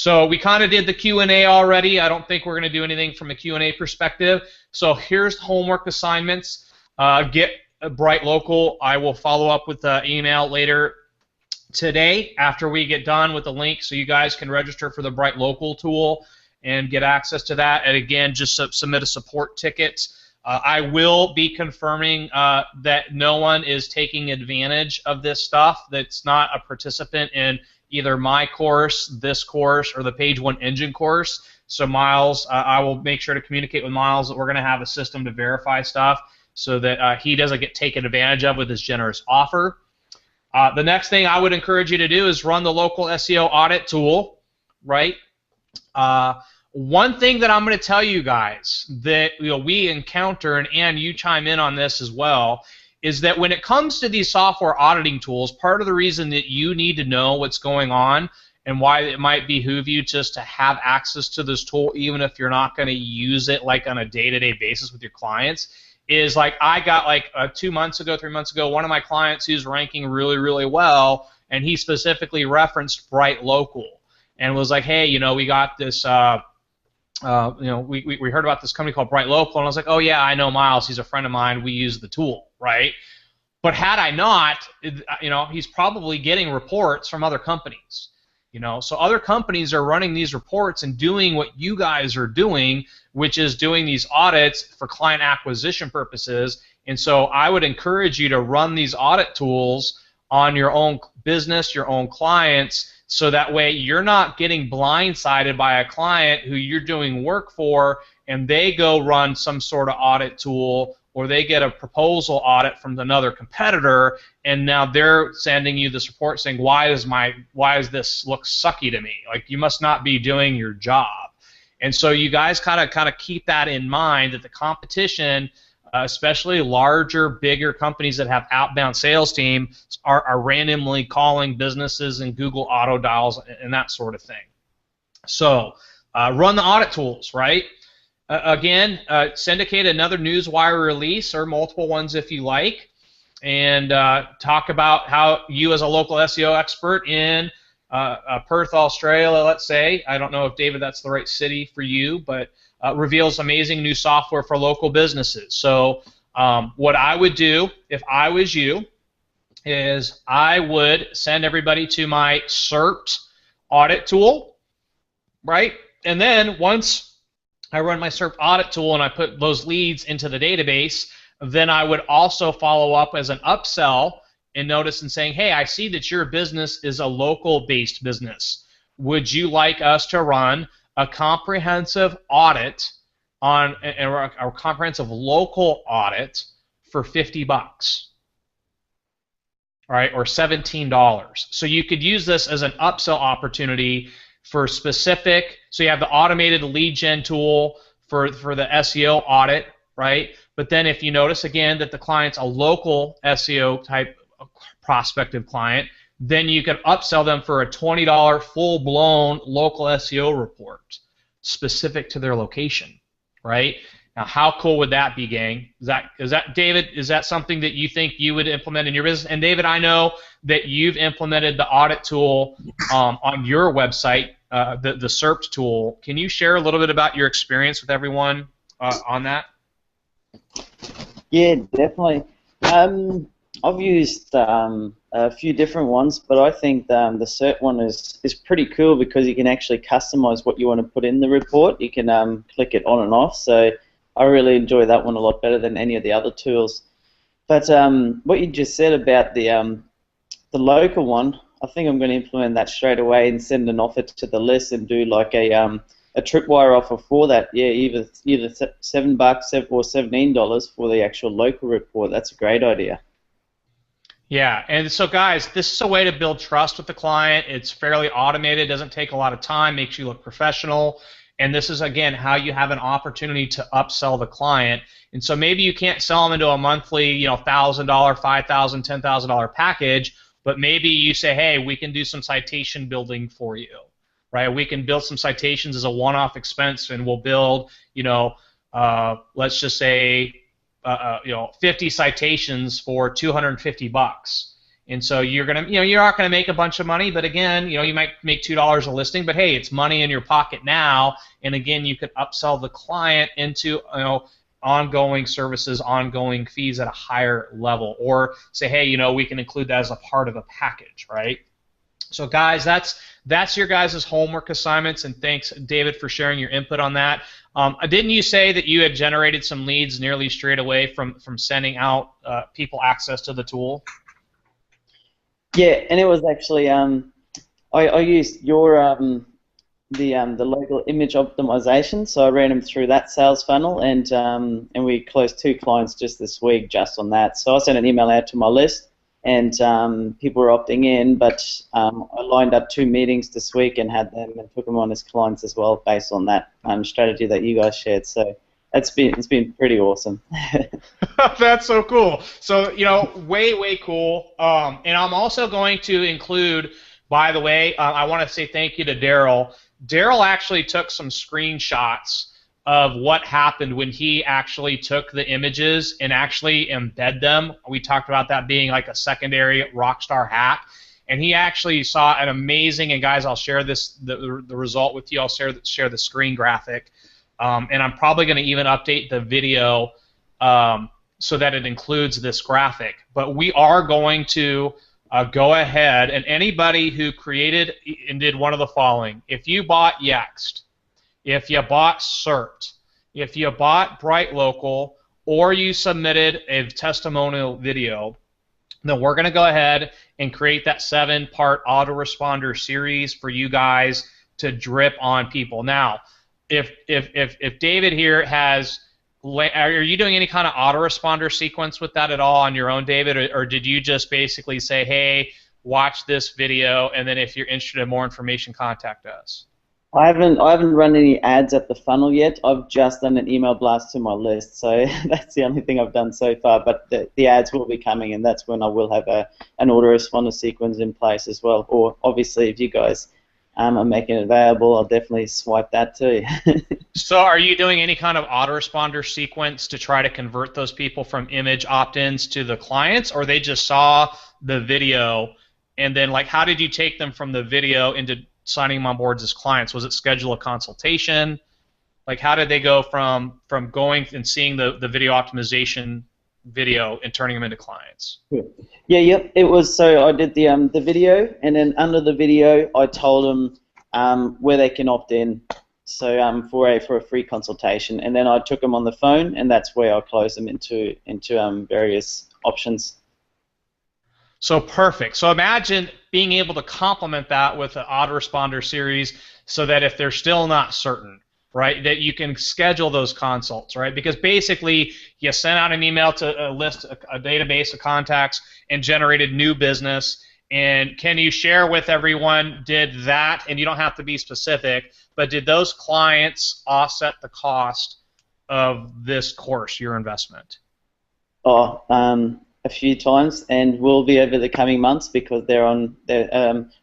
So we kind of did the Q&A already. I don't think we're going to do anything from a Q&A perspective. So here's the homework assignments. Get Bright Local. I will follow up with the email later today after we get done with the link so you guys can register for the Bright Local tool and get access to that. And again, just submit a support ticket. I will be confirming that no one is taking advantage of this stuff that's not a participant in either my course, this course, or the Page One Engine course. So Miles, I will make sure to communicate with Miles that we're going to have a system to verify stuff so that he doesn't get taken advantage of with his generous offer. The next thing I would encourage you to do is run the local SEO audit tool, right? One thing that I'm going to tell you guys that we encounter, and you chime in on this as well, is that when it comes to these software auditing tools, part of the reason that you need to know what's going on and why it might behoove you just to have access to this tool, even if you're not going to use it like on a day-to-day basis with your clients, is like I got like 2 months ago, 3 months ago, one of my clients who's ranking really, really well, and he specifically referenced Bright Local and was like, hey, we got this. We heard about this company called Bright Local, and I was like, oh yeah, I know Miles. He's a friend of mine. We use the tool, right? But had I not, he's probably getting reports from other companies. So other companies are running these reports and doing what you guys are doing, which is doing these audits for client acquisition purposes. And so I would encourage you to run these audit tools on your own business, your own clients, so that way you're not getting blindsided by a client who you're doing work for and they go run some sort of audit tool or they get a proposal audit from another competitor and now they're sending you this report saying, why does this look sucky to me? Like, you must not be doing your job. And so you guys kind of keep that in mind, that the competition, especially larger, bigger companies that have outbound sales teams, are randomly calling businesses and Google auto dials and that sort of thing. So run the audit tools, right? Again, syndicate another Newswire release or multiple ones if you like, and talk about how you as a local SEO expert in Perth, Australia, let's say, I don't know if, David, that's the right city for you, but reveals amazing new software for local businesses. So what I would do if I was you is I would send everybody to my SERPT audit tool, right? And then once I run my SERPT audit tool and I put those leads into the database, then I would also follow up as an upsell and notice and saying, hey, I see that your business is a local-based business. Would you like us to run a comprehensive audit on a comprehensive local audit for $50? All right, or $17. So you could use this as an upsell opportunity for specific. So you have the automated lead gen tool for the SEO audit, right? But then if you notice again that the client's a local SEO type prospective client, then you can upsell them for a $20 full-blown local SEO report specific to their location, right? Now, how cool would that be, gang? Is that David? Is that something that you think you would implement in your business? And David, I know that you've implemented the audit tool on your website, the SERPT tool. Can you share a little bit about your experience with everyone on that? Yeah, definitely. I've used a few different ones, but I think the CERT one is pretty cool because you can actually customize what you want to put in the report. You can click it on and off, so I really enjoy that one a lot better than any of the other tools. But what you just said about the local one, I think I'm going to implement that straight away and send an offer to the list and do like a Tripwire offer for that. Yeah, either $7 or $17 for the actual local report. That's a great idea. Yeah, and so guys, this is a way to build trust with the client. It's fairly automated, doesn't take a lot of time, makes you look professional, and this is, again, how you have an opportunity to upsell the client. And so maybe you can't sell them into a monthly, $1,000, $5,000, $10,000 package, but maybe you say, hey, we can do some citation building for you, right? We can build some citations as a one-off expense, and we'll build, let's just say, 50 citations for $250, And so you're gonna, you're not gonna make a bunch of money, but again, you might make $2 a listing, but hey, it's money in your pocket now. And again, you could upsell the client into, ongoing services, ongoing fees at a higher level, or say, hey, we can include that as a part of a package, right? So guys, that's your guys' homework assignments, and thanks, David, for sharing your input on that. Didn't you say that you had generated some leads nearly straight away from sending out people access to the tool? Yeah, and it was actually I used your the local image optimization, so I ran them through that sales funnel, and we closed 2 clients just this week just on that. So I sent an email out to my list, and people were opting in, but I lined up 2 meetings this week and had them and took them on as clients as well based on that strategy that you guys shared. So it's been pretty awesome. That's so cool. So way cool. And I'm also going to include, by the way, I want to say thank you to Daryl. Daryl actually took some screenshots of what happened when he actually took the images and actually embed them. We talked about that being like a secondary Rockstar hack. And he actually saw an amazing, and guys, I'll share the result with you. I'll share the screen graphic. And I'm probably going to even update the video so that it includes this graphic. But we are going to go ahead, and anybody who created and did one of the following: if you bought Yext, if you bought CERT, if you bought BrightLocal, or you submitted a testimonial video, then we're going to go ahead and create that 7-part autoresponder series for you guys to drip on people. Now, if David here has, are you doing any kind of autoresponder sequence with that at all on your own, David, or did you just basically say, hey, watch this video, and then if you're interested in more information, contact us? I haven't run any ads at the funnel yet. I've just done an email blast to my list, so that's the only thing I've done so far. But the ads will be coming, and that's when I will have an autoresponder sequence in place as well. Or obviously, if you guys are making it available, I'll definitely swipe that too. So are you doing any kind of autoresponder sequence to try to convert those people from image opt-ins to the clients, or they just saw the video, and then how did you take them from the video into signing them on board as clients? Was it schedule a consultation? How did they go from going and seeing the video optimization video and turning them into clients? Yep. It was, so I did the video, and then under the video I told them where they can opt in. So for a free consultation, and then I took them on the phone, and that's where I closed them into various options. So perfect. So imagine being able to complement that with an autoresponder series, so that if they're still not certain, right, that you can schedule those consults, right? Because basically you sent out an email to a database of contacts and generated new business. And can you share with everyone, did that, and you don't have to be specific, but did those clients offset the cost of this course, your investment? A few times, and will be over the coming months, because they're on.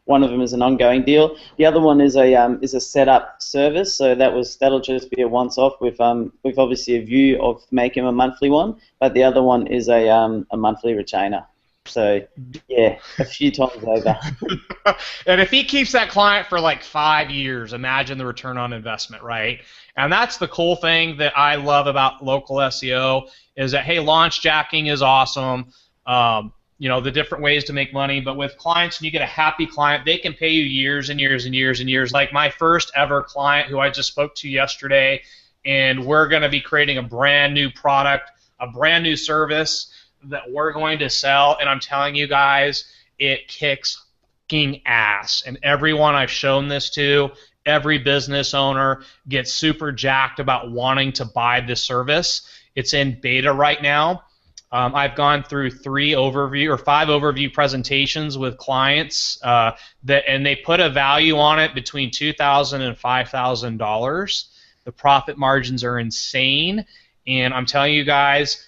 One of them is an ongoing deal. The other one is a setup service, so that'll just be a once-off with obviously a view of making a monthly one, but the other one is a monthly retainer. So yeah, a few times over. And if he keeps that client for 5 years, imagine the return on investment, right? And that's the cool thing that I love about local SEO is that, hey, launch jacking is awesome. The different ways to make money, but with clients, and you get a happy client, they can pay you years and years and years and years. Like my first ever client who I just spoke to yesterday, and we're going to be creating a brand new product, a brand new service that we're going to sell, and I'm telling you guys, it kicks fucking ass. And everyone I've shown this to, every business owner gets super jacked about wanting to buy this service. It's in beta right now. I've gone through 5 overview presentations with clients and they put a value on it between $2,000 and $5,000. The profit margins are insane, and I'm telling you guys,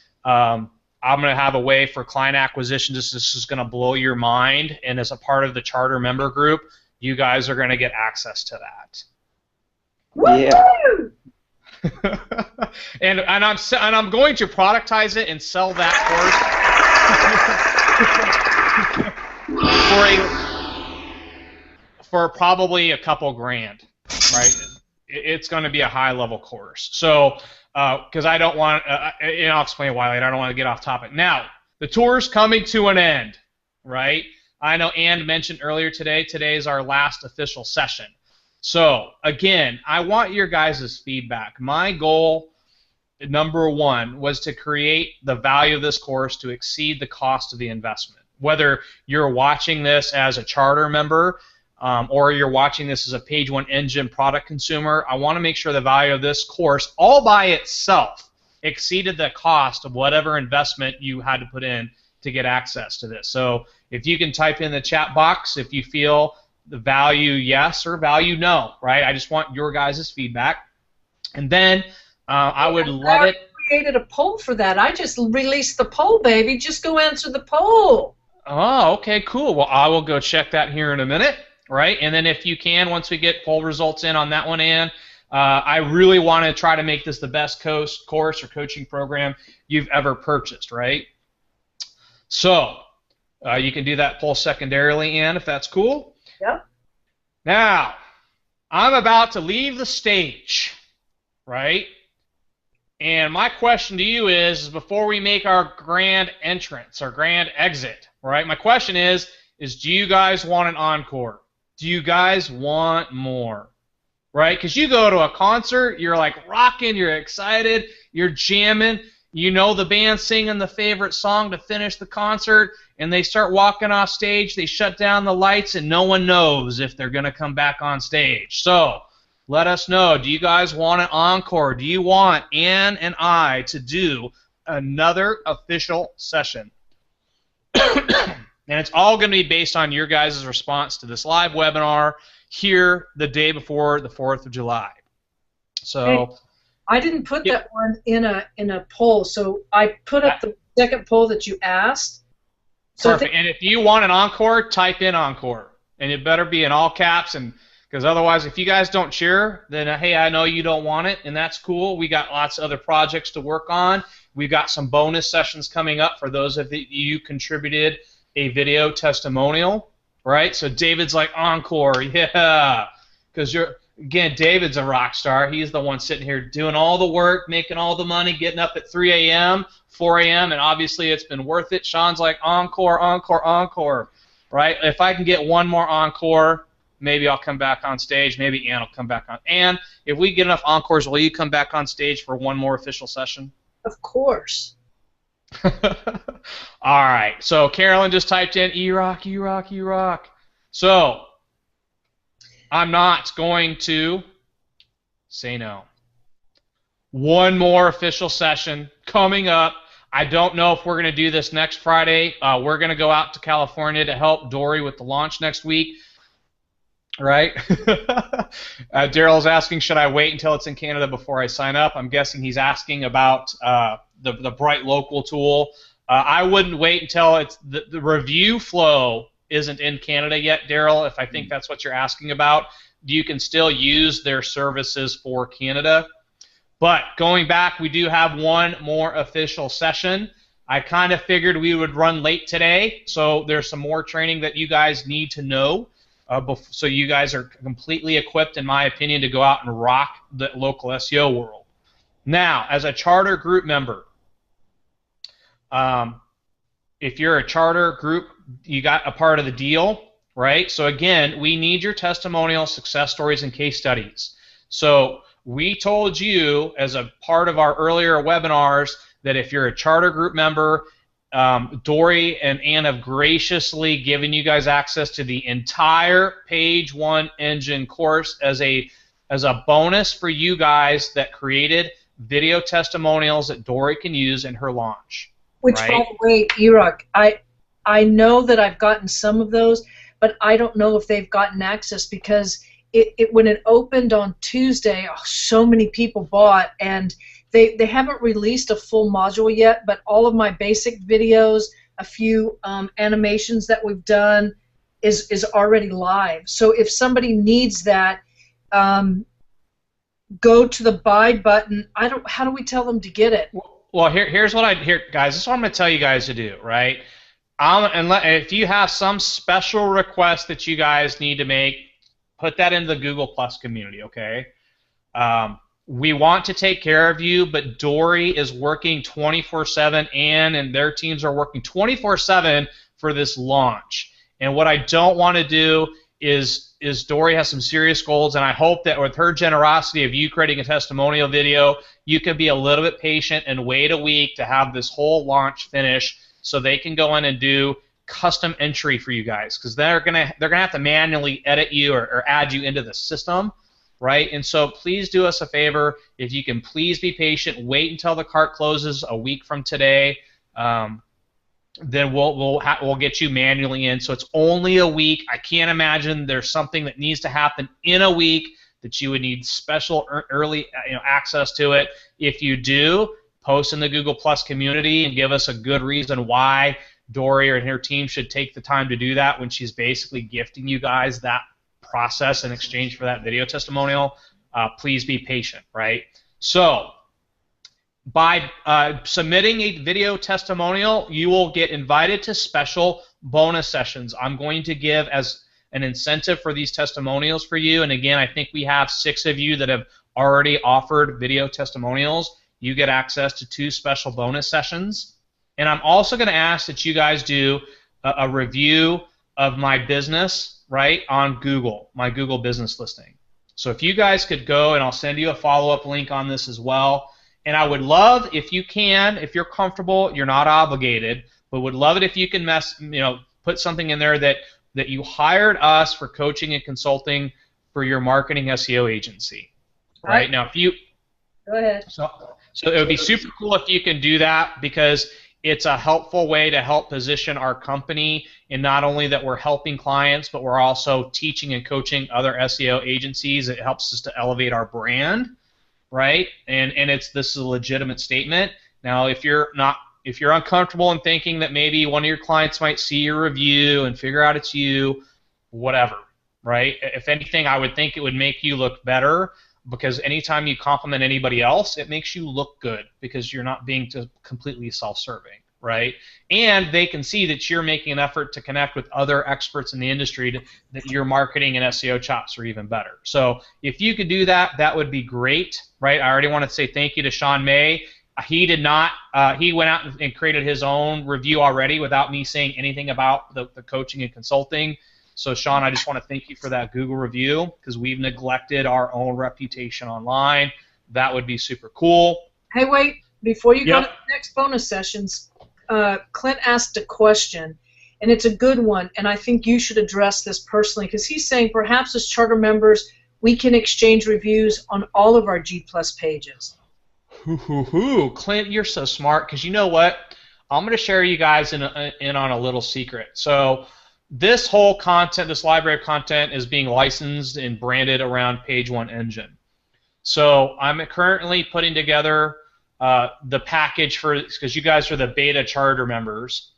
I'm going to have a way for client acquisition. This is going to blow your mind, and as a part of the charter member group, you guys are going to get access to that. Yeah. and I'm going to productize it and sell that course. for probably a couple grand, right? It's going to be a high-level course. So, because I don't want, and I'll explain why later. I don't want to get off topic. Now, the tour's coming to an end, right? I know Ann mentioned earlier today. Today is our last official session. So, again, I want your guys' feedback. My goal, number one, was to create the value of this course to exceed the cost of the investment. Whether you're watching this as a charter member or you're watching this as a Page One Engine product consumer, I want to make sure the value of this course all by itself exceeded the cost of whatever investment you had to put in to get access to this. So if you can type in the chat box if you feel the value yes or value no, right? I just want your guys' feedback. And then I would love it. Created a poll for that. I just released the poll, baby. Just go answer the poll. Oh, okay, cool. Well, I will go check that here in a minute, right? And then if you can, once we get poll results in on that one, Ann, I really want to try to make this the best course or coaching program you've ever purchased, right? So you can do that poll secondarily, Ann, if that's cool. Yep. Now, I'm about to leave the stage, right? And my question to you is before we make our grand entrance, our grand exit, right? My question is do you guys want an encore? Do you guys want more? Right? Because you go to a concert, you're like rocking, you're excited, you're jamming, you know the band singing the favorite song to finish the concert, and they start walking off stage, they shut down the lights, and no one knows if they're going to come back on stage. So, let us know. Do you guys want an encore? Do you want Ann and I to do another official session? And it's all going to be based on your guys' response to this live webinar here the day before the 4th of July. So hey, I didn't put that one in a poll, so I put up the second poll that you asked. So perfect. And if you want an encore, type in encore. And it better be in all caps, and because otherwise, if you guys don't cheer, then hey, I know you don't want it, and that's cool. We got lots of other projects to work on. We've got some bonus sessions coming up for those of you contributed a video testimonial, right? So David's like, encore, yeah, because again, David's a rock star. He's the one sitting here doing all the work, making all the money, getting up at 3 a.m., 4 a.m., and obviously it's been worth it. Sean's like, encore, encore, encore, right? If I can get one more encore, maybe I'll come back on stage. Maybe Ann will come back on. Ann, if we get enough encores, will you come back on stage for one more official session? Of course. All right. So Carolyn just typed in E-Rock, E-Rock, E-Rock. So I'm not going to say no. One more official session coming up. I don't know if we're going to do this next Friday. We're going to go out to California to help Dory with the launch next week. Right? Daryl's asking, should I wait until it's in Canada before I sign up? I'm guessing he's asking about the Bright Local tool. I wouldn't wait until it's the review flow isn't in Canada yet, Daryl, if I think that's what you're asking about. You can still use their services for Canada. But going back, we do have one more official session. I kind of figured we would run late today, so there's some more training that you guys need to know. So you guys are completely equipped, in my opinion, to go out and rock the local SEO world. Now, as a charter group member, if you're a charter group, you got a part of the deal, right? So again, we need your testimonials, success stories, and case studies. So we told you as a part of our earlier webinars that if you're a charter group member, Dory and Ann have graciously given you guys access to the entire Page One Engine course as a bonus for you guys that created video testimonials that Dory can use in her launch. Which, right? by the way, E-Rock, I know that I've gotten some of those, but I don't know if they've gotten access because when it opened on Tuesday, so many people bought, and they haven't released a full module yet, but all of my basic videos, a few animations that we've done is already live. So if somebody needs that, go to the buy button. How do we tell them to get it? Well, here's what guys, this is what I'm going to tell you guys to do, right? If you have some special request that you guys need to make, put that into the Google Plus community, okay? We want to take care of you, but Dory is working 24/7, and their teams are working 24/7 for this launch. And what I don't want to do is Dory has some serious goals, and I hope that with her generosity of you creating a testimonial video, you can be a little bit patient and wait a week to have this whole launch finish so they can go in and do custom entry for you guys, because they're gonna have to manually edit you or add you into the system. Right, and so please do us a favor. If you can please be patient, wait until the cart closes a week from today. Then we'll get you manually in. So it's only a week. I can't imagine there's something that needs to happen in a week that you would need special early access to it. If you do, post in the Google Plus community and give us a good reason why Dory and her team should take the time to do that when she's basically gifting you guys that process in exchange for that video testimonial. Please be patient, right? So by submitting a video testimonial, you will get invited to special bonus sessions. I'm going to give as an incentive for these testimonials for you, and again, I think we have 6 of you that have already offered video testimonials. You get access to 2 special bonus sessions, and I'm also going to ask that you guys do a review of my business, right, on Google, my Google business listing. So if you guys could go, and I'll send you a follow-up link on this as well, and I would love if you can, if you're comfortable, you're not obligated, but would love it if you can put something in there that you hired us for coaching and consulting for your marketing SEO agency, right? Now, if you go ahead. So it would be super cool if you can do that, because it's a helpful way to help position our company, and not only that we're helping clients, but we're also teaching and coaching other SEO agencies. It helps us to elevate our brand, right? And this is a legitimate statement. Now, if you're uncomfortable in thinking that maybe one of your clients might see your review and figure out it's you, whatever, right? If anything, I would think it would make you look better, because anytime you compliment anybody else, it makes you look good, because you're not being completely self-serving, right? And they can see that you're making an effort to connect with other experts in the industry, that your marketing and SEO chops are even better. So if you could do that, that would be great, right? I already want to say thank you to Sean May. He did not. He went out and created his own review already without me saying anything about the coaching and consulting. So, Sean, I just want to thank you for that Google review, because we've neglected our own reputation online. That would be super cool. Hey, wait. Before you go to the next bonus sessions, Clint asked a question, and it's a good one, and I think you should address this personally, because he's saying perhaps as charter members we can exchange reviews on all of our G Plus pages. Clint, you're so smart, because you know what? I'm going to share you guys in on a little secret. So this whole content, this library of content, is being licensed and branded around Page One Engine. So I'm currently putting together the package because you guys are the beta charter members.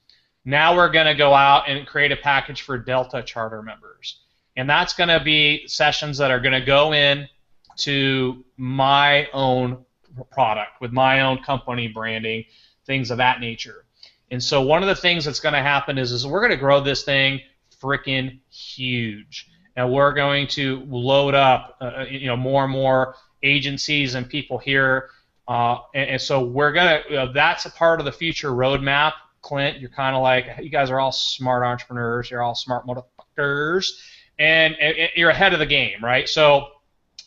Now we're going to go out and create a package for Delta charter members. And that's going to be sessions that are going to go in to my own product with my own company branding, things of that nature. And so one of the things that's going to happen is we're going to grow this thing freaking huge, and we're going to load up more and more agencies and people here, and so we're gonna that's a part of the future roadmap. Clint, you're kind of like, you guys are all smart entrepreneurs, you're all smart motherfuckers, and you're ahead of the game, right? So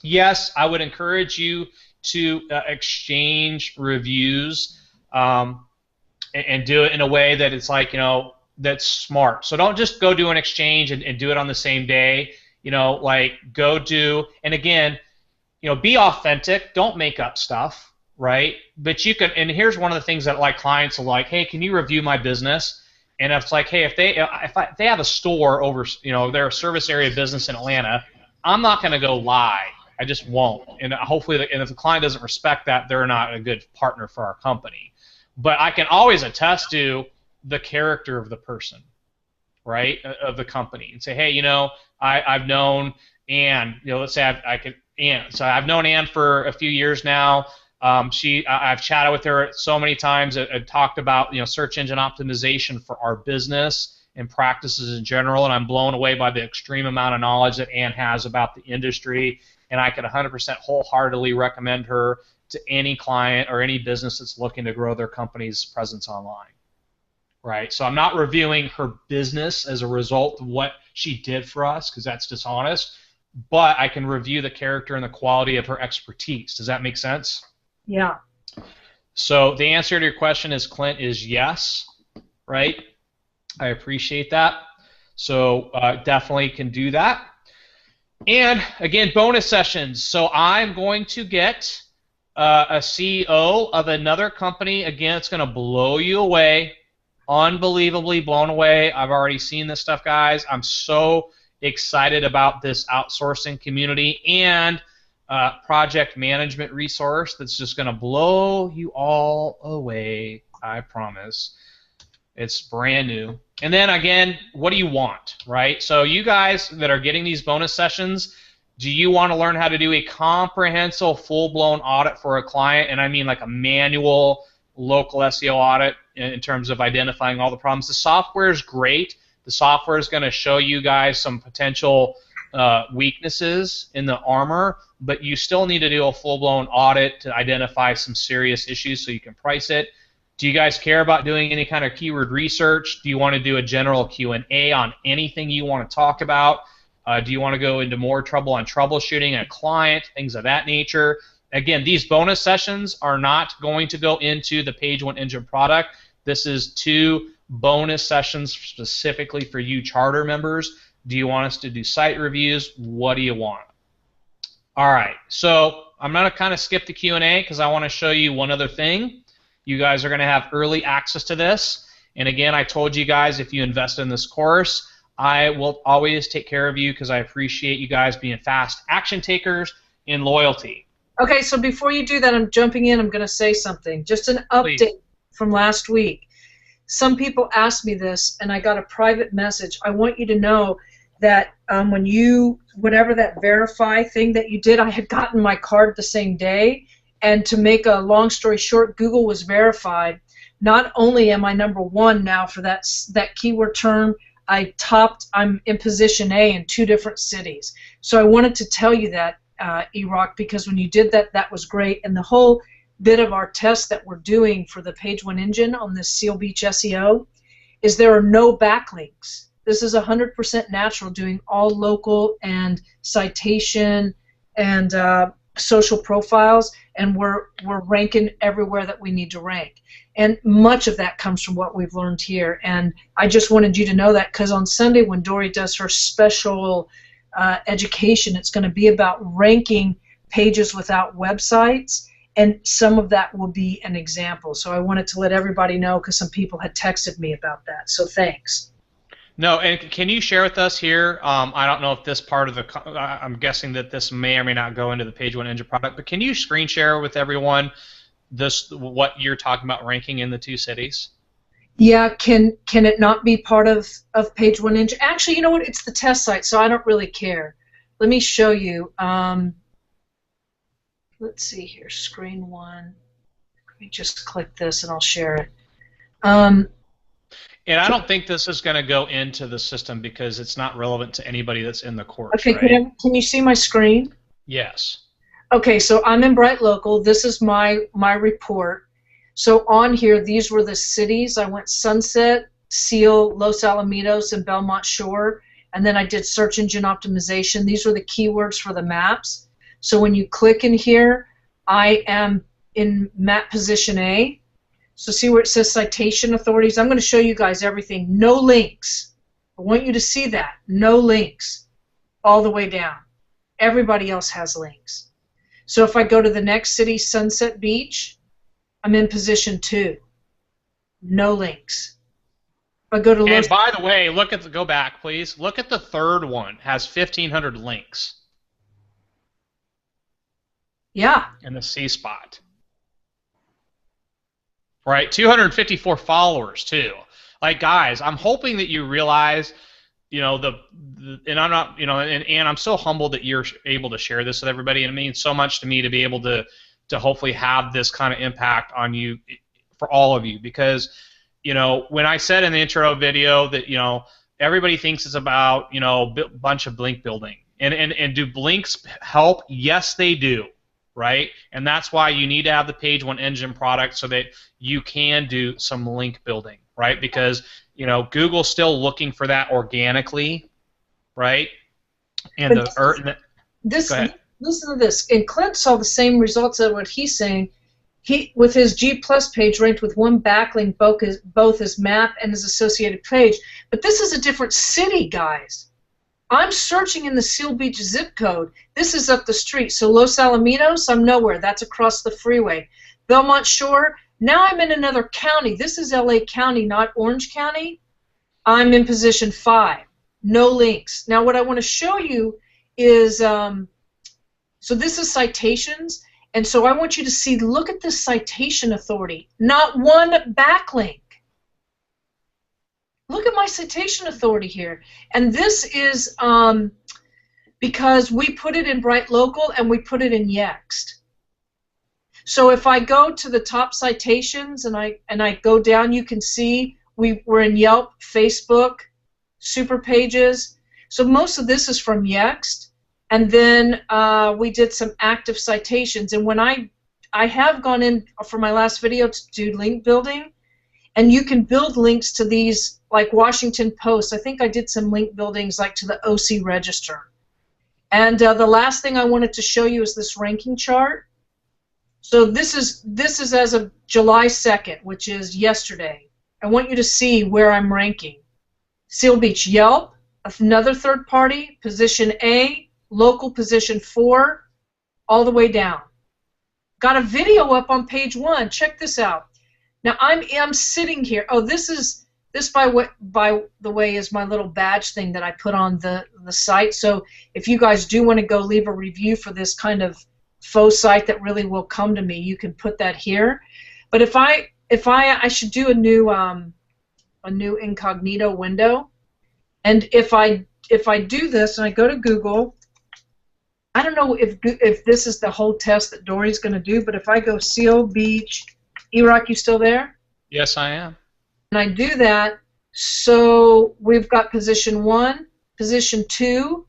yes, I would encourage you to exchange reviews and do it in a way that it's like, that's smart. So don't just go do an exchange and do it on the same day. Like go do, and again, be authentic. Don't make up stuff, right? But you can, and here's one of the things that like clients are like, hey, can you review my business? And it's like, hey, if they have a store over, they're a service area business in Atlanta, I'm not going to go lie. I just won't. And hopefully, and if the client doesn't respect that, they're not a good partner for our company. But I can always attest to the character of the person, right, of the company, and say, hey, I've known Ann. Let's say Ann. So I've known Ann for a few years now. I've chatted with her so many times and talked about search engine optimization for our business and practices in general, and I'm blown away by the extreme amount of knowledge that Ann has about the industry, and I can 100% wholeheartedly recommend her to any client or any business that's looking to grow their company's presence online. Right? So I'm not reviewing her business as a result of what she did for us, because that's dishonest, but I can review the character and the quality of her expertise. Does that make sense? Yeah. So the answer to your question is, Clint, is yes, right? I appreciate that. So definitely can do that. And again, bonus sessions. So I'm going to get a CEO of another company. Again, it's going to blow you away. Unbelievably blown away. I've already seen this stuff, guys. I'm so excited about this outsourcing community and project management resource that's just going to blow you all away, I promise. It's brand new. And then again, what do you want, right? So you guys that are getting these bonus sessions, do you want to learn how to do a comprehensive, full-blown audit for a client? And I mean like a manual local SEO audit in terms of identifying all the problems. The software is great. The software is going to show you guys some potential weaknesses in the armor, but you still need to do a full-blown audit to identify some serious issues so you can price it. Do you guys care about doing any kind of keyword research? Do you want to do a general Q&A on anything you want to talk about? Do you want to go into more trouble on troubleshooting a client, things of that nature? Again, these bonus sessions are not going to go into the Page One Engine product. This is 2 bonus sessions specifically for you charter members. Do you want us to do site reviews? What do you want? All right, so I'm going to kind of skip the Q&A because I want to show you one other thing. You guys are going to have early access to this. And again, I told you guys if you invest in this course, I will always take care of you because I appreciate you guys being fast action takers and loyalty. Okay, so before you do that, I'm jumping in. I'm going to say something. Just an update Please. from last week. Some people asked me this, and I got a private message. I want you to know that whatever that verify thing that you did, I had gotten my card the same day. And to make a long story short, Google was verified. Not only am I #1 now for that keyword term, I'm in position A in 2 different cities. So I wanted to tell you that, E-Rock, because when you did that, that was great. And the whole bit of our test that we're doing for the Page One Engine on this Seal Beach SEO is there are no backlinks. This is 100% natural, doing all local and citation and social profiles, and we're ranking everywhere that we need to rank. And much of that comes from what we've learned here. And I just wanted you to know that because on Sunday when Dory does her special education, it's going to be about ranking pages without websites, and some of that will be an example. So I wanted to let everybody know because some people had texted me about that. So thanks. No, and can you share with us here, I don't know if this part of the, I'm guessing that this may or may not go into the Page One Engine product, but can you screen share with everyone what you're talking about ranking in the 2 cities? Yeah, can it not be part of Page One Engine? Actually, you know what? It's the test site, so I don't really care. Let me show you. Let's see here, screen 1. Let me just click this and I'll share it. And I don't think this is going to go into the system because it's not relevant to anybody that's in the course. Okay, right? Can you see my screen? Yes. Okay, so I'm in Bright Local. This is my report. So on here, these were the cities. I went Sunset, Seal, Los Alamitos, and Belmont Shore. And then I did search engine optimization. These were the keywords for the maps. So when you click in here, I am in map position A. So see where it says citation authorities? I'm going to show you guys everything. No links. I want you to see that. No links. All the way down. Everybody else has links. So if I go to the next city, Sunset Beach, I'm in position 2. No links. If I go to And by the way, go back, please. Look at the 3rd one. Has 1,500 links. Yeah. In the C spot. Right, 254 followers too. Like, guys, I'm hoping that you realize, and I'm not, and I'm so humbled that you're able to share this with everybody, and it means so much to me to be able to to hopefully have this kind of impact on you, for all of you. Because, you know, when I said in the intro video that, you know, everybody thinks it's about, you know, a bunch of link building. And do links help? Yes, they do, right? And that's why you need to have the Page One Engine product so that you can do some link building, right? Because, you know, Google's still looking for that organically, right? And listen to this. And Clint saw the same results of what he's saying. He, with his G+ page, ranked with one backlink, both his map and his associated page. But this is a different city, guys. I'm searching in the Seal Beach zip code. This is up the street. So Los Alamitos, I'm nowhere. That's across the freeway. Belmont Shore, now I'm in another county. This is LA County, not Orange County. I'm in position 5. No links. Now what I want to show you is, so this is citations. And so I want you to see, look at this citation authority. Not one backlink. Look at my citation authority here. And this is because we put it in Bright Local and we put it in Yext. So if I go to the top citations and I go down, you can see we're in Yelp, Facebook, Super Pages. So most of this is from Yext. And then we did some active citations. And when I have gone in for my last video to do link building, and you can build links to these, like Washington Post. I think I did some link buildings like to the OC Register. And the last thing I wanted to show you is this ranking chart. So this is as of July 2nd, which is yesterday. I want you to see where I'm ranking. Seal Beach Yelp, another third party, position A, local position 4, all the way down. Got a video up on Page One. Check this out. Now I'm sitting here. Oh, this by the way is my little badge thing that I put on the site. So if you guys do want to go leave a review for this kind of faux site that really will come to me, you can put that here. But if I should do a new incognito window, and if I do this and I go to Google, I don't know if this is the whole test that Dory's going to do, but if I go Seal Beach, E-Rock, you still there? Yes, I am. And I do that, so we've got position 1, position 2,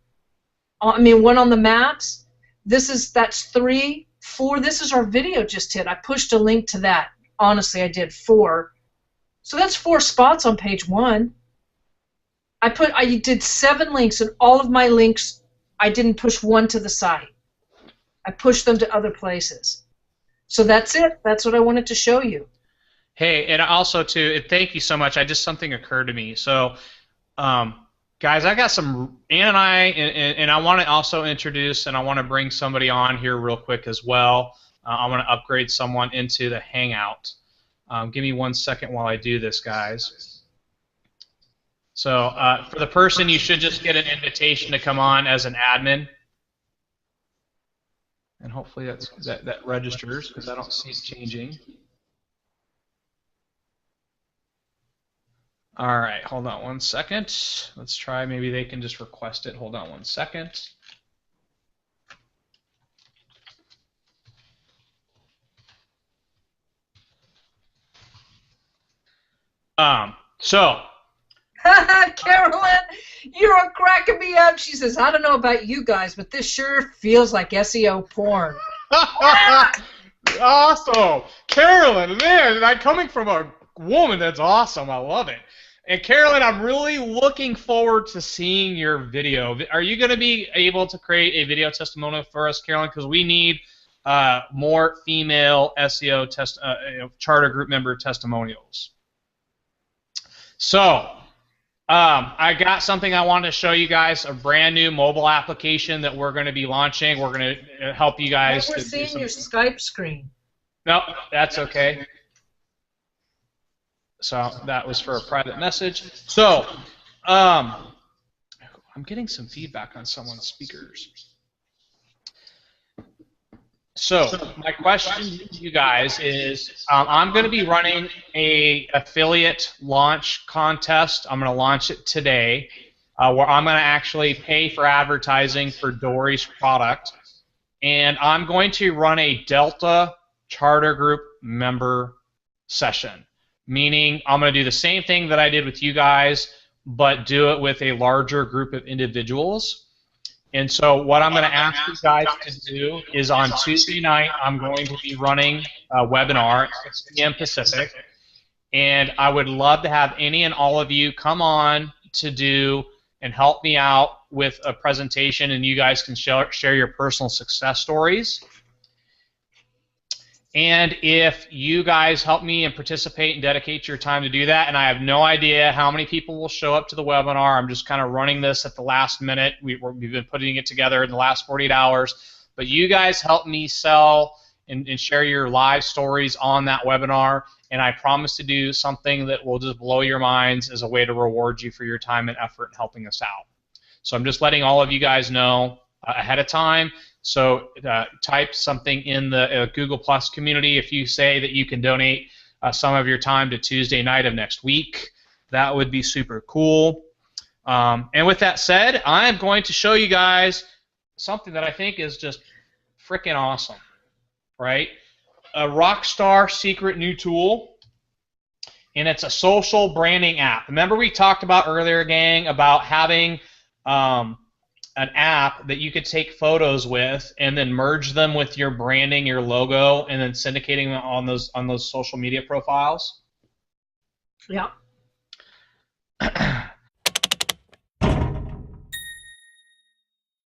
I mean 1 on the maps. That's 3, 4. This is our video just hit. I pushed a link to that. Honestly, I did 4. So that's 4 spots on Page One. I did 7 links, and all of my links, I didn't push one to the site. I pushed them to other places. So that's it. That's what I wanted to show you. Hey, and also too, thank you so much. Something occurred to me. So, guys, I got some Ann and I want to also introduce, and I want to bring somebody on here real quick as well. I want to upgrade someone into the Hangout. Give me 1 second while I do this, guys. So, for the person, you should just get an invitation to come on as an admin. And hopefully that registers, because I don't see it changing. All right, hold on 1 second. Let's try, maybe they can just request it. Hold on 1 second. So. Carolyn, you're cracking me up. She says, I don't know about you guys, but this sure feels like SEO porn. Awesome. Carolyn, man, coming from a woman, that's awesome. I love it. And Carolyn, I'm really looking forward to seeing your video. Are you going to be able to create a video testimonial for us, Carolyn? Because we need more female SEO charter group member testimonials. So, I got something I wanted to show you guys, a brand new mobile application that we're going to be launching. We're going to help you guys. We're seeing your Skype screen. No, that's okay. So that was for a private message. So, I'm getting some feedback on someone's speakers. So my question to you guys is, I'm going to be running a affiliate launch contest. I'm going to launch it today, where I'm going to actually pay for advertising for Dory's product. and I'm going to run a Delta Charter Group member session, meaning I'm going to do the same thing that I did with you guys, but do it with a larger group of individuals. And so what I'm going to ask you guys to do is on Tuesday night, I'm going to be running a webinar at 6 p.m. Pacific, and I would love to have any and all of you come on to do and help me out with a presentation, and you guys can share your personal success stories. And if you guys help me and participate and dedicate your time to do that, and I have no idea how many people will show up to the webinar, I'm just kind of running this at the last minute. We've been putting it together in the last 48 hours. But you guys help me sell and share your live stories on that webinar, and I promise to do something that will just blow your minds as a way to reward you for your time and effort in helping us out. So I'm just letting all of you guys know ahead of time. So type something in the Google Plus community if you say that you can donate some of your time to Tuesday night of next week. That would be super cool. And with that said, I am going to show you guys something that I think is just freaking awesome, right? A Rockstar secret new tool, and it's a social branding app. Remember we talked about earlier, gang, about having an app that you could take photos with and then merge them with your branding, your logo, and then syndicating them on those social media profiles? Yeah.